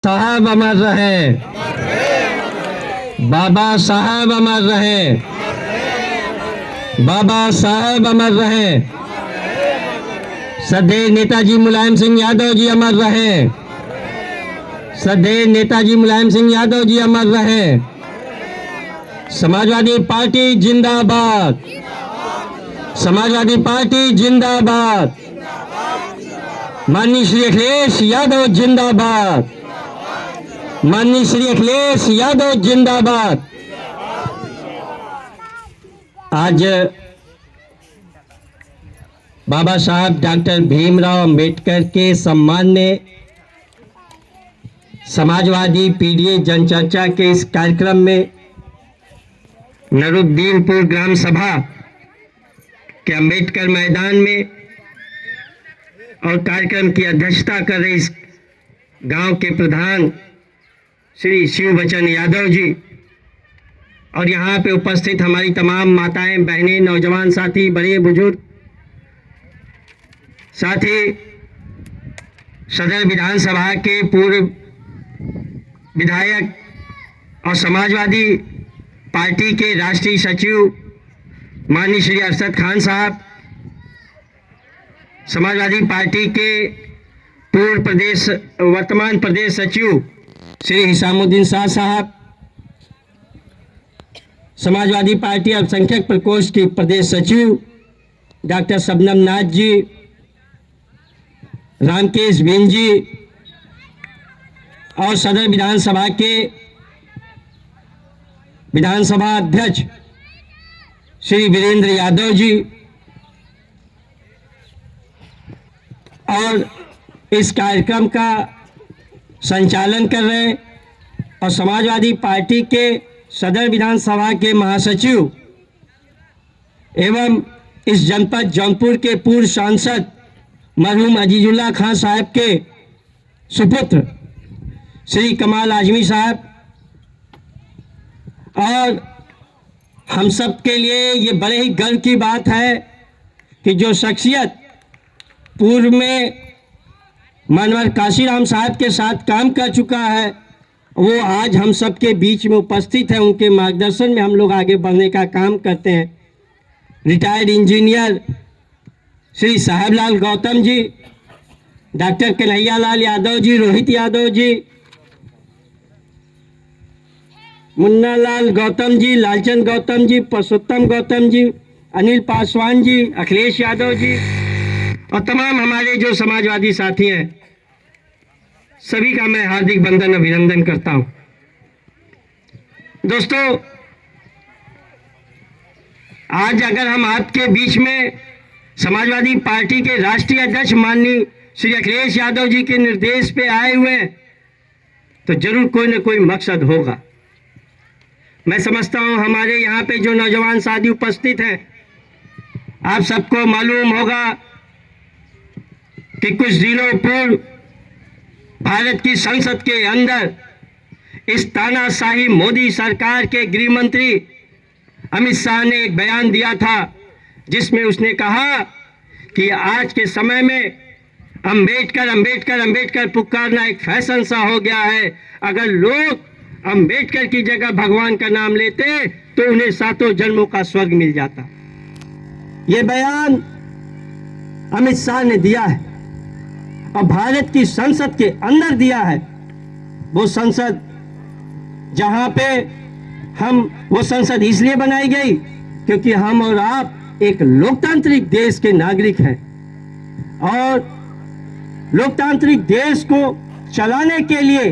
साहब अमर रहे, बाबा साहब अमर रहे, बाबा साहब अमर रहे। श्रद्धेय नेताजी मुलायम सिंह यादव जी अमर रहे, श्रद्धेय नेताजी मुलायम सिंह यादव जी अमर रहे। समाजवादी पार्टी जिंदाबाद, समाजवादी पार्टी जिंदाबाद। माननीय श्री अखिलेश यादव जिंदाबाद, माननीय श्री अखिलेश यादव जिंदाबाद। आज बाबा साहब डॉक्टर भीमराव अंबेडकर के सम्मान में समाजवादी पीडीए जनचर्चा के इस कार्यक्रम में नरुद्दीनपुर ग्राम सभा के अंबेडकर मैदान में और कार्यक्रम की अध्यक्षता कर रहे इस गांव के प्रधान श्री शिवबचन यादव जी और यहाँ पे उपस्थित हमारी तमाम माताएं, बहनें, नौजवान साथी, बड़े बुजुर्ग, साथ ही सदर विधानसभा के पूर्व विधायक और समाजवादी पार्टी के राष्ट्रीय सचिव माननीय श्री अरशद खान साहब, समाजवादी पार्टी के वर्तमान प्रदेश सचिव श्री हिसामुद्दीन शाह साहब, समाजवादी पार्टी अल्पसंख्यक प्रकोष्ठ की प्रदेश सचिव डॉक्टर शबनम नाथ जी, रामकेश बेन जी और सदर विधानसभा के विधानसभा अध्यक्ष श्री वीरेंद्र यादव जी और इस कार्यक्रम का संचालन कर रहे और समाजवादी पार्टी के सदर विधानसभा के महासचिव एवं इस जनपद जौनपुर के पूर्व सांसद मरहूम अजीजुल्लाह खान साहब के सुपुत्र श्री कमाल आजमी साहब, और हम सब के लिए ये बड़े ही गर्व की बात है कि जो शख्सियत पूर्व में मानवर काशीराम साहब के साथ काम कर चुका है वो आज हम सब के बीच में उपस्थित है। उनके मार्गदर्शन में हम लोग आगे बढ़ने का काम करते हैं। Retired engineer Shri Saheblal Gautam ji, doctor Kanhaiyalal Yadav ji, Rohit Yadav ji, Munnalal Gautam ji, Lalchand Gautam ji, पुरुषोत्तम गौतम जी, अनिल पासवान जी, अखिलेश यादव जी और तमाम हमारे जो समाजवादी साथी हैं, सभी का मैं हार्दिक वंदन अभिनंदन करता हूं। दोस्तों, आज अगर हम आपके बीच में समाजवादी पार्टी के राष्ट्रीय अध्यक्ष माननीय श्री अखिलेश यादव जी के निर्देश पे आए हुए हैं तो जरूर कोई न कोई मकसद होगा। मैं समझता हूं हमारे यहाँ पे जो नौजवान साथी उपस्थित हैं, आप सबको मालूम होगा कि कुछ दिनों पूर्व भारत की संसद के अंदर इस तानाशाही मोदी सरकार के गृह मंत्री अमित शाह ने एक बयान दिया था जिसमें उसने कहा कि आज के समय में अंबेडकर अंबेडकर अंबेडकर पुकारना एक फैशन सा हो गया है। अगर लोग अंबेडकर की जगह भगवान का नाम लेते तो उन्हें सातों जन्मों का स्वर्ग मिल जाता। ये बयान अमित शाह ने दिया है और भारत की संसद के अंदर दिया है। वो संसद जहां पे वो संसद इसलिए बनाई गई क्योंकि हम और आप एक लोकतांत्रिक देश के नागरिक हैं और लोकतांत्रिक देश को चलाने के लिए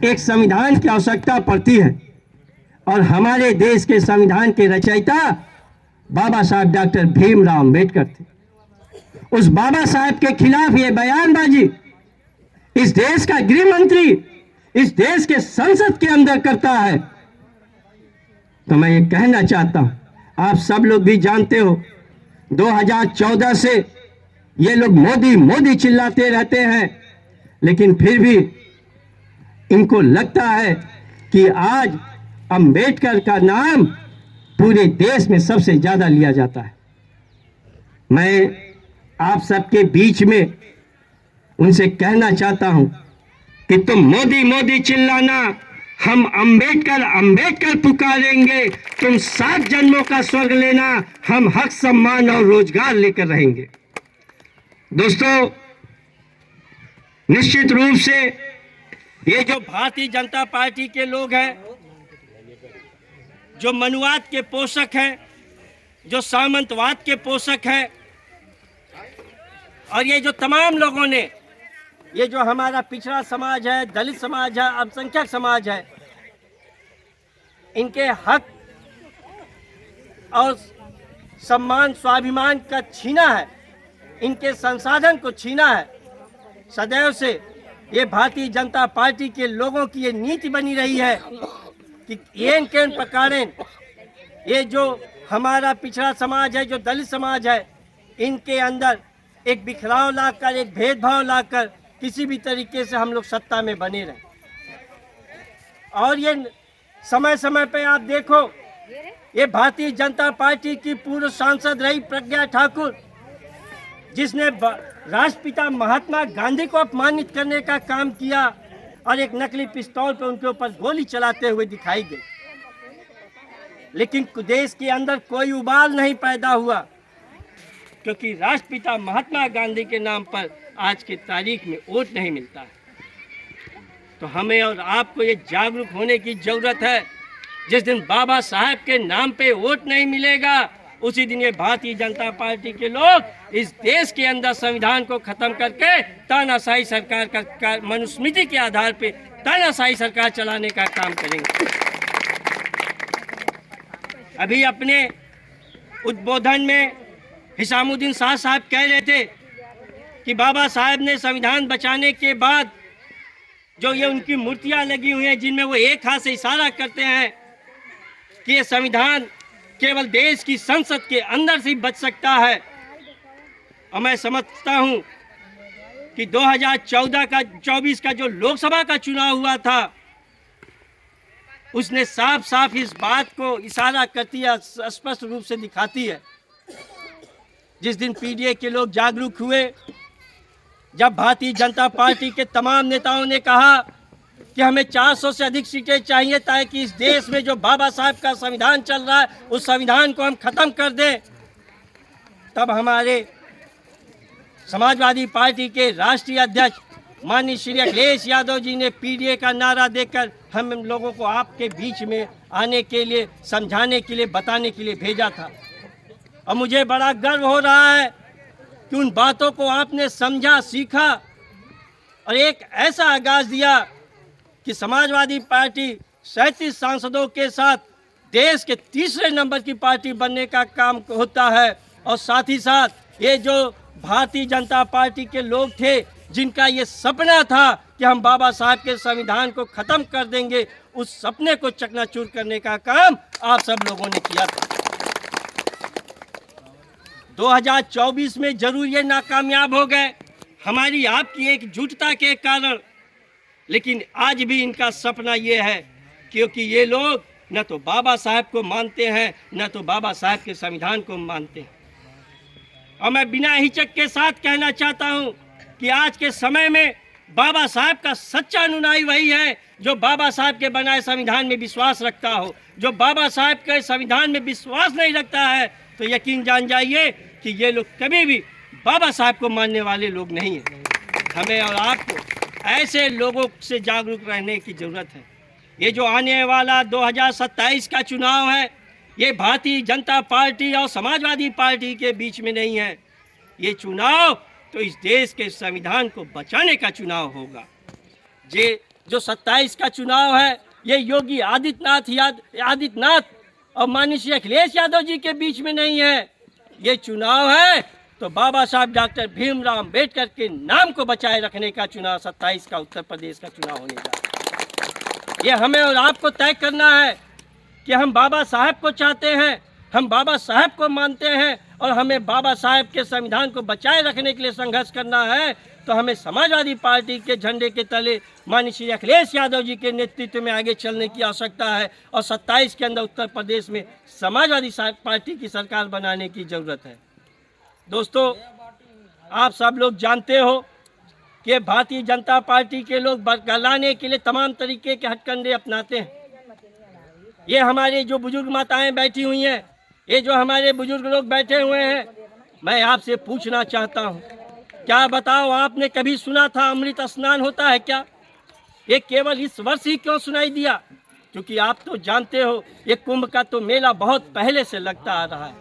एक संविधान की आवश्यकता पड़ती है और हमारे देश के संविधान के रचयिता बाबा साहब डॉक्टर भीमराव अंबेडकर थे। उस बाबा साहब के खिलाफ ये बयानबाजी इस देश का गृह मंत्री इस देश के संसद के अंदर करता है तो मैं ये कहना चाहता हूं, आप सब लोग भी जानते हो 2014 से ये लोग मोदी मोदी चिल्लाते रहते हैं, लेकिन फिर भी इनको लगता है कि आज अंबेडकर का नाम पूरे देश में सबसे ज्यादा लिया जाता है। मैं आप सबके बीच में उनसे कहना चाहता हूं कि तुम मोदी मोदी चिल्लाना, हम अंबेडकर अंबेडकर पुकारेंगे, तुम 7 जन्मों का स्वर्ग लेना, हम हक सम्मान और रोजगार लेकर रहेंगे। दोस्तों, निश्चित रूप से ये जो भारतीय जनता पार्टी के लोग हैं, जो मनुवाद के पोषक हैं, जो सामंतवाद के पोषक हैं, और ये जो तमाम लोगों ने, ये जो हमारा पिछड़ा समाज है, दलित समाज है, अल्पसंख्यक समाज है, इनके हक और सम्मान स्वाभिमान का छीना है, इनके संसाधन को छीना है। सदैव से ये भारतीय जनता पार्टी के लोगों की ये नीति बनी रही है कि एन केन प्रकारेण ये जो हमारा पिछड़ा समाज है, जो दलित समाज है, इनके अंदर एक बिखराव लाकर, एक भेदभाव लाकर किसी भी तरीके से हम लोग सत्ता में बने रहे। और ये समय समय पे आप देखो, ये भारतीय जनता पार्टी की पूर्व सांसद रही प्रज्ञा ठाकुर, जिसने राष्ट्रपिता महात्मा गांधी को अपमानित करने का काम किया और एक नकली पिस्तौल पर उनके ऊपर गोली चलाते हुए दिखाई गई, लेकिन देश के अंदर कोई उबाल नहीं पैदा हुआ, क्योंकि राष्ट्रपिता महात्मा गांधी के नाम पर आज की तारीख में वोट नहीं मिलता है। तो हमें और आपको ये जागरूक होने की जरूरत है। जिस दिन बाबा साहब के नाम पे वोट नहीं मिलेगा, उसी दिन ये भारतीय जनता पार्टी के लोग इस देश के अंदर संविधान को खत्म करके तानाशाही सरकार का मनुस्मृति के आधार पे तानाशाही सरकार चलाने का काम करेंगे। अभी अपने उद्बोधन में हिसामुद्दीन शाह साहब कह रहे थे कि बाबा साहब ने संविधान बचाने के बाद जो ये उनकी मूर्तियां लगी हुई हैं, जिनमें वो एक हाथ से इशारा करते हैं कि ये संविधान केवल देश की संसद के अंदर से ही बच सकता है। और मैं समझता हूं कि 2024 का जो लोकसभा का चुनाव हुआ था, उसने साफ साफ इस बात को इशारा करती है, स्पष्ट रूप से दिखाती है। जिस दिन पीडीए के लोग जागरूक हुए, जब भारतीय जनता पार्टी के तमाम नेताओं ने कहा कि हमें 400 से अधिक सीटें चाहिए ताकि इस देश में जो बाबा साहब का संविधान चल रहा है उस संविधान को हम खत्म कर दें, तब हमारे समाजवादी पार्टी के राष्ट्रीय अध्यक्ष माननीय श्री अखिलेश यादव जी ने पीडीए का नारा देकर हम लोगों को आपके बीच में आने के लिए, समझाने के लिए, बताने के लिए भेजा था। और मुझे बड़ा गर्व हो रहा है कि उन बातों को आपने समझा, सीखा और एक ऐसा आगाज दिया कि समाजवादी पार्टी 37 सांसदों के साथ देश के तीसरे नंबर की पार्टी बनने का काम होता है। और साथ ही साथ ये जो भारतीय जनता पार्टी के लोग थे, जिनका ये सपना था कि हम बाबा साहब के संविधान को ख़त्म कर देंगे, उस सपने को चकनाचूर करने का काम आप सब लोगों ने किया था। 2024 में जरूर ये नाकामयाब हो गए हमारी आपकी एकजुटता के कारण, लेकिन आज भी इनका सपना ये है, क्योंकि ये लोग न तो बाबा साहब को मानते हैं, न तो बाबा साहब के संविधान को मानते हैं। और मैं बिना हिचक के साथ कहना चाहता हूँ कि आज के समय में बाबा साहब का सच्चा अनुयायी वही है जो बाबा साहब के बनाए संविधान में विश्वास रखता हो। जो बाबा साहब के संविधान में विश्वास नहीं रखता है, तो यकीन जान जाइए कि ये लोग कभी भी बाबा साहब को मानने वाले लोग नहीं हैं। हमें और आपको ऐसे लोगों से जागरूक रहने की ज़रूरत है। ये जो आने वाला 2027 का चुनाव है, ये भारतीय जनता पार्टी और समाजवादी पार्टी के बीच में नहीं है। ये चुनाव तो इस देश के संविधान को बचाने का चुनाव होगा। ये जो 27 का चुनाव है, ये योगी आदित्यनाथ और माननीय श्री अखिलेश यादव जी के बीच में नहीं है। ये चुनाव है तो बाबा साहब डॉक्टर भीमराव अम्बेडकर के नाम को बचाए रखने का चुनाव 27 का उत्तर प्रदेश का चुनाव होने जा रहा है। ये हमें और आपको तय करना है कि हम बाबा साहब को चाहते हैं, हम बाबा साहब को मानते हैं और हमें बाबा साहब के संविधान को बचाए रखने के लिए संघर्ष करना है। तो हमें समाजवादी पार्टी के झंडे के तले माननीय श्री अखिलेश यादव जी के नेतृत्व में आगे चलने की आवश्यकता है और 27 के अंदर उत्तर प्रदेश में समाजवादी पार्टी की सरकार बनाने की ज़रूरत है। दोस्तों, आप सब लोग जानते हो कि भारतीय जनता पार्टी के लोग बरगलाने के लिए तमाम तरीके के हथकंडे अपनाते हैं। ये हमारे जो बुजुर्ग माताएं बैठी हुई हैं, ये जो हमारे बुजुर्ग लोग बैठे हुए हैं, मैं आपसे पूछना चाहता हूँ, क्या बताओ, आपने कभी सुना था अमृत स्नान होता है क्या? ये केवल इस वर्ष ही क्यों सुनाई दिया? क्योंकि आप तो जानते हो ये कुंभ का तो मेला बहुत पहले से लगता आ रहा है।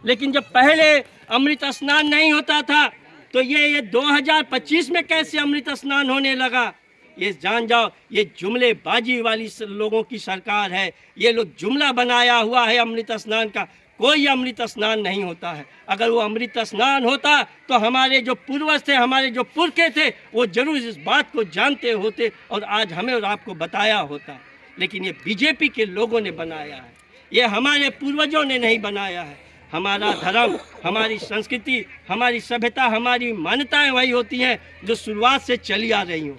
लेकिन जब पहले अमृत स्नान नहीं होता था तो ये 2025 में कैसे अमृत स्नान होने लगा? ये जान जाओ, ये जुमलेबाजी वाली लोगों की सरकार है। ये लोग जुमला बनाया हुआ है अमृत स्नान का। कोई अमृत स्नान नहीं होता है। अगर वो अमृत स्नान होता तो हमारे जो पूर्वज थे, हमारे जो पुरखे थे, वो जरूर इस बात को जानते होते और आज हमें और आपको बताया होता। लेकिन ये बीजेपी के लोगों ने बनाया है, ये हमारे पूर्वजों ने नहीं बनाया है। हमारा धर्म, हमारी संस्कृति, हमारी सभ्यता, हमारी मान्यताएं वही होती हैं जो शुरुआत से चली आ रही हों।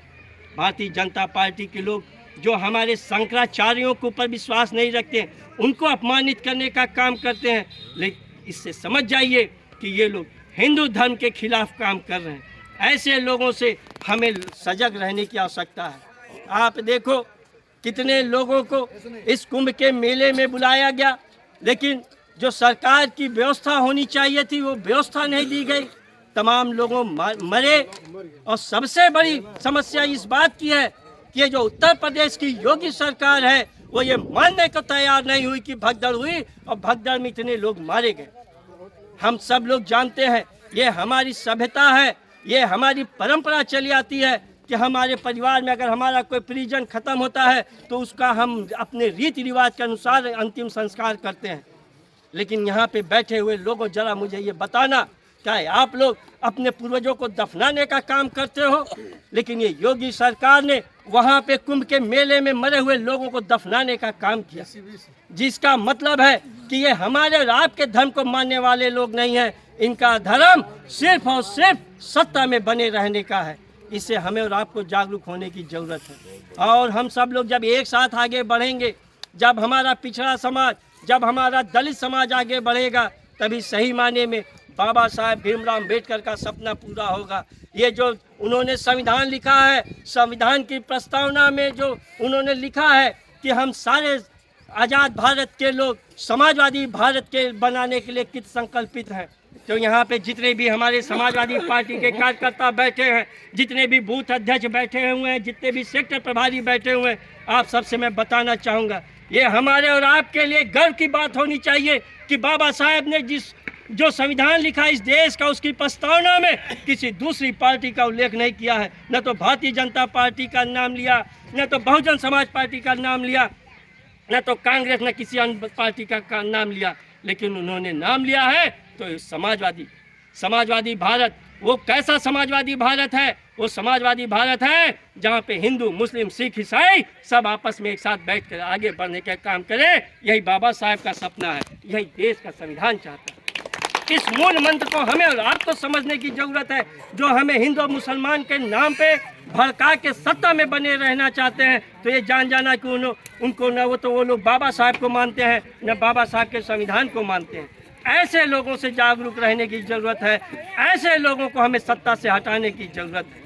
भारतीय जनता पार्टी के लोग जो हमारे शंकराचार्यों के ऊपर विश्वास नहीं रखते, उनको अपमानित करने का काम करते हैं। लेकिन इससे समझ जाइए कि ये लोग हिंदू धर्म के खिलाफ काम कर रहे हैं। ऐसे लोगों से हमें सजग रहने की आवश्यकता है। आप देखो कितने लोगों को इस कुंभ के मेले में बुलाया गया, लेकिन जो सरकार की व्यवस्था होनी चाहिए थी वो व्यवस्था नहीं दी गई। तमाम लोगों मरे। और सबसे बड़ी समस्या इस बात की है कि ये जो उत्तर प्रदेश की योगी सरकार है वो ये मानने को तैयार नहीं हुई कि भगदड़ हुई और भगदड़ में इतने लोग मारे गए। हम सब लोग जानते हैं ये हमारी सभ्यता है, ये हमारी परंपरा चली आती है कि हमारे परिवार में अगर हमारा कोई परिजन खत्म होता है तो उसका हम अपने रीति रिवाज के अनुसार अंतिम संस्कार करते हैं। लेकिन यहाँ पे बैठे हुए लोगों, जरा मुझे ये बताना, क्या आप लोग अपने पूर्वजों को दफनाने का काम करते हो? लेकिन ये योगी सरकार ने वहाँ पे कुंभ के मेले में मरे हुए लोगों को दफनाने का काम किया, जिसका मतलब है कि ये हमारे और आपके धर्म को मानने वाले लोग नहीं हैं। इनका धर्म सिर्फ और सिर्फ सत्ता में बने रहने का है। इससे हमें और आपको जागरूक होने की ज़रूरत है। और हम सब लोग जब एक साथ आगे बढ़ेंगे, जब हमारा पिछड़ा समाज, जब हमारा दलित समाज आगे बढ़ेगा, तभी सही मायने में बाबा साहेब भीमराव अम्बेडकर का सपना पूरा होगा। ये जो उन्होंने संविधान लिखा है, संविधान की प्रस्तावना में जो उन्होंने लिखा है कि हम सारे आज़ाद भारत के लोग समाजवादी भारत के बनाने के लिए कित संकल्पित हैं। तो यहाँ पे जितने भी हमारे समाजवादी पार्टी के कार्यकर्ता बैठे हैं, जितने भी बूथ अध्यक्ष बैठे हुए हैं, जितने भी सेक्टर प्रभारी बैठे हुए हैं, आप सबसे मैं बताना चाहूँगा, ये हमारे और आपके लिए गर्व की बात होनी चाहिए कि बाबा साहेब ने जो संविधान लिखा इस देश का, उसकी प्रस्तावना में किसी दूसरी पार्टी का उल्लेख नहीं किया है। न तो भारतीय जनता पार्टी का नाम लिया, न तो बहुजन समाज पार्टी का नाम लिया, न तो कांग्रेस, न किसी अन्य पार्टी का नाम लिया। लेकिन उन्होंने नाम लिया है तो समाजवादी भारत। वो कैसा समाजवादी भारत है? वो समाजवादी भारत है जहाँ पे हिंदू, मुस्लिम, सिख, ईसाई सब आपस में एक साथ बैठकर आगे बढ़ने का काम करें। यही बाबा साहेब का सपना है, यही देश का संविधान चाहता है। इस मूल मंत्र को हमें और आपको समझने की जरूरत है। जो हमें हिंदू और मुसलमान के नाम पे भड़का के सत्ता में बने रहना चाहते हैं, तो ये जान जाना कि उनको न वो लोग बाबा साहब को मानते हैं, न बाबा साहब के संविधान को मानते हैं। ऐसे लोगों से जागरूक रहने की ज़रूरत है। ऐसे लोगों को हमें सत्ता से हटाने की ज़रूरत है।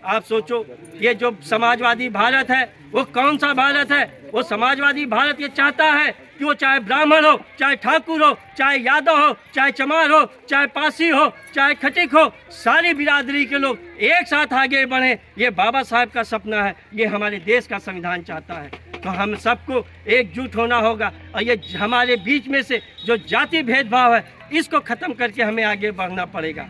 आप सोचो, ये जो समाजवादी भारत है वो कौन सा भारत है? वो समाजवादी भारत ये चाहता है कि वो चाहे ब्राह्मण हो, चाहे ठाकुर हो, चाहे यादव हो, चाहे चमार हो, चाहे पासी हो, चाहे खटिक हो, सारी बिरादरी के लोग एक साथ आगे बढ़ें। ये बाबा साहब का सपना है, ये हमारे देश का संविधान चाहता है। तो हम सबको एकजुट होना होगा और ये हमारे बीच में से जो जाति भेदभाव है इसको ख़त्म करके हमें आगे बढ़ना पड़ेगा।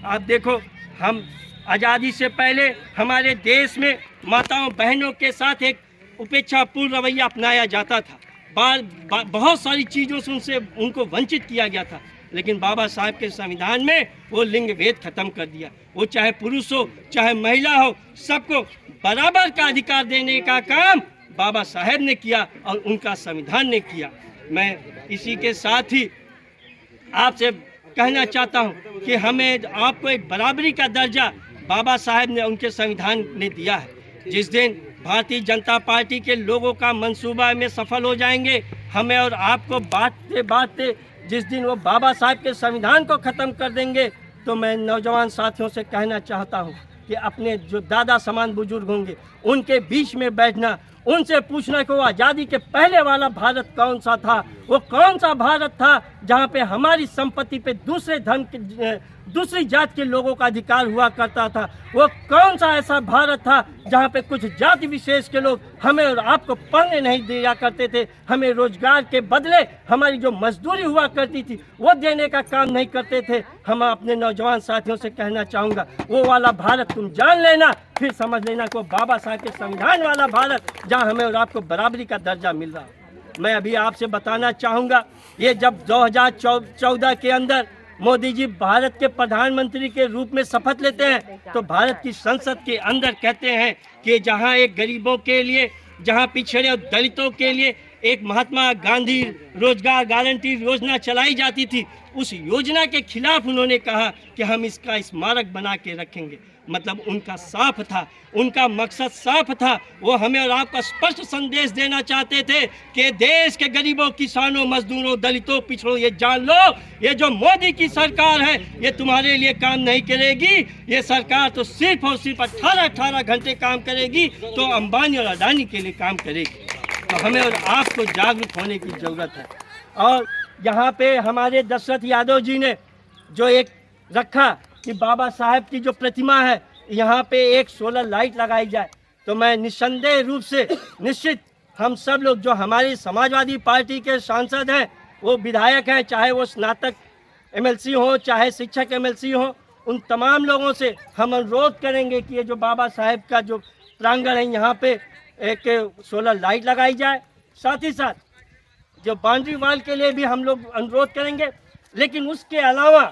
आप देखो, हम आज़ादी से पहले हमारे देश में माताओं बहनों के साथ एक उपेक्षापूर्ण रवैया अपनाया जाता था। बहुत सारी चीज़ों से उनको वंचित किया गया था। लेकिन बाबा साहब के संविधान में वो लिंग भेद खत्म कर दिया। वो चाहे पुरुष हो चाहे महिला हो, सबको बराबर का अधिकार देने का काम बाबा साहेब ने किया और उनका संविधान ने किया। मैं इसी के साथ ही आपसे कहना चाहता हूँ कि हमें आपको एक बराबरी का दर्जा बाबा साहेब ने उनके संविधान ने दिया है। जिस दिन भारतीय जनता पार्टी के लोगों का मंसूबा में सफल हो जाएंगे, हमें और आपको बांटते बांटते जिस दिन वो बाबा साहब के संविधान को ख़त्म कर देंगे, तो मैं नौजवान साथियों से कहना चाहता हूँ कि कि अपने जो दादा समान बुजुर्ग होंगे उनके बीच में बैठना, उनसे पूछना कि वो आज़ादी के पहले वाला भारत कौन सा था, वो कौन सा भारत था जहाँ पे हमारी संपत्ति पे दूसरे धर्म के दूसरी जात के लोगों का अधिकार हुआ करता था, वो कौन सा ऐसा भारत था जहाँ पे कुछ जाति विशेष के लोग हमें और आपको पढ़ने नहीं दिया करते थे, हमें रोजगार के बदले हमारी जो मजदूरी हुआ करती थी वो देने का काम नहीं करते थे। हम अपने नौजवान साथियों से कहना चाहूँगा, वो वाला भारत तुम जान लेना, फिर समझ लेना कि वो बाबा साहब के संविधान वाला भारत जहाँ हमें और आपको बराबरी का दर्जा मिल रहा। मैं अभी आपसे बताना चाहूँगा, ये जब 2014 के अंदर मोदी जी भारत के प्रधानमंत्री के रूप में शपथ लेते हैं तो भारत की संसद के अंदर कहते हैं कि जहां एक गरीबों के लिए, जहां पिछड़े और दलितों के लिए एक महात्मा गांधी रोजगार गारंटी योजना चलाई जाती थी, उस योजना के खिलाफ उन्होंने कहा कि हम इसका स्मारक बना के रखेंगे। मतलब उनका साफ था, उनका मकसद साफ था, वो हमें और आपका स्पष्ट संदेश देना चाहते थे कि देश के गरीबों, किसानों, मजदूरों, दलितों, पिछड़ों, ये जान लो, ये जो मोदी की सरकार है ये तुम्हारे लिए काम नहीं करेगी। ये सरकार तो सिर्फ और सिर्फ 18 घंटे काम करेगी, तो अंबानी और अडानी के लिए काम करेगी। तो हमें और आपको जागरूक होने की ज़रूरत है। और यहाँ पे हमारे दशरथ यादव जी ने जो एक रखा कि बाबा साहब की जो प्रतिमा है यहाँ पे एक सोलर लाइट लगाई जाए, तो मैं निस्संदेह रूप से निश्चित हम सब लोग जो हमारी समाजवादी पार्टी के सांसद हैं, वो विधायक हैं, चाहे वो स्नातक एमएलसी हो, चाहे शिक्षक एमएलसी हो, उन तमाम लोगों से हम अनुरोध करेंगे कि ये जो बाबा साहब का जो प्रांगण है यहाँ पे एक सोलर लाइट लगाई जाए। साथ ही साथ जो बाउंड्री वाल के लिए भी हम लोग अनुरोध करेंगे। लेकिन उसके अलावा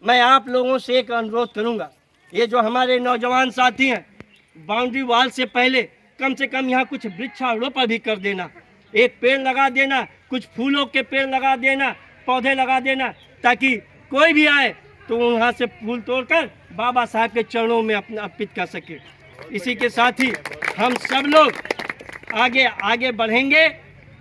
मैं आप लोगों से एक अनुरोध करूंगा, ये जो हमारे नौजवान साथी हैं, बाउंड्री वाल से पहले कम से कम यहाँ कुछ वृक्षारोपण भी कर देना, एक पेड़ लगा देना, कुछ फूलों के पेड़ लगा देना, पौधे लगा देना, ताकि कोई भी आए तो वहाँ से फूल तोड़कर बाबा साहब के चरणों में अपना अर्पित कर सके। इसी के साथ ही हम सब लोग आगे बढ़ेंगे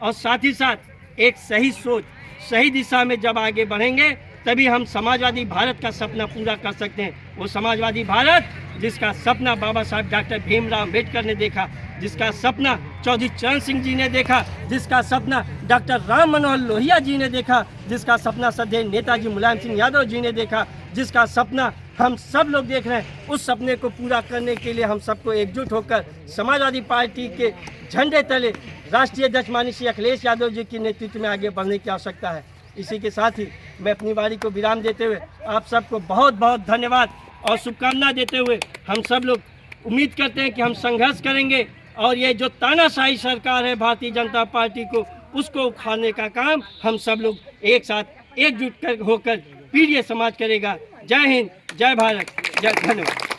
और साथ ही साथ एक सही सोच, सही दिशा में जब आगे बढ़ेंगे तभी हम समाजवादी भारत का सपना पूरा कर सकते हैं। वो समाजवादी भारत जिसका सपना बाबा साहब डॉक्टर भीमराव अम्बेडकर ने देखा, जिसका सपना चौधरी चरण सिंह जी ने देखा, जिसका सपना डॉक्टर राम मनोहर लोहिया जी ने देखा, जिसका सपना श्रद्धेय नेताजी मुलायम सिंह यादव जी ने देखा, जिसका सपना हम सब लोग देख रहे हैं, उस सपने को पूरा करने के लिए हम सबको एकजुट होकर समाजवादी पार्टी के झंडे तले राष्ट्रीय अध्यक्ष माननीय श्री अखिलेश यादव जी के नेतृत्व में आगे बढ़ने की आवश्यकता है। इसी के साथ ही मैं अपनी बारी को विराम देते हुए आप सबको बहुत बहुत धन्यवाद और शुभकामना देते हुए हम सब लोग उम्मीद करते हैं कि हम संघर्ष करेंगे और ये जो तानाशाही सरकार है भारतीय जनता पार्टी को, उसको उखाड़ने का काम हम सब लोग एक साथ एकजुट होकर पीढ़ी समाज करेगा। जय हिंद, जय भारत, जय धन्यवाद।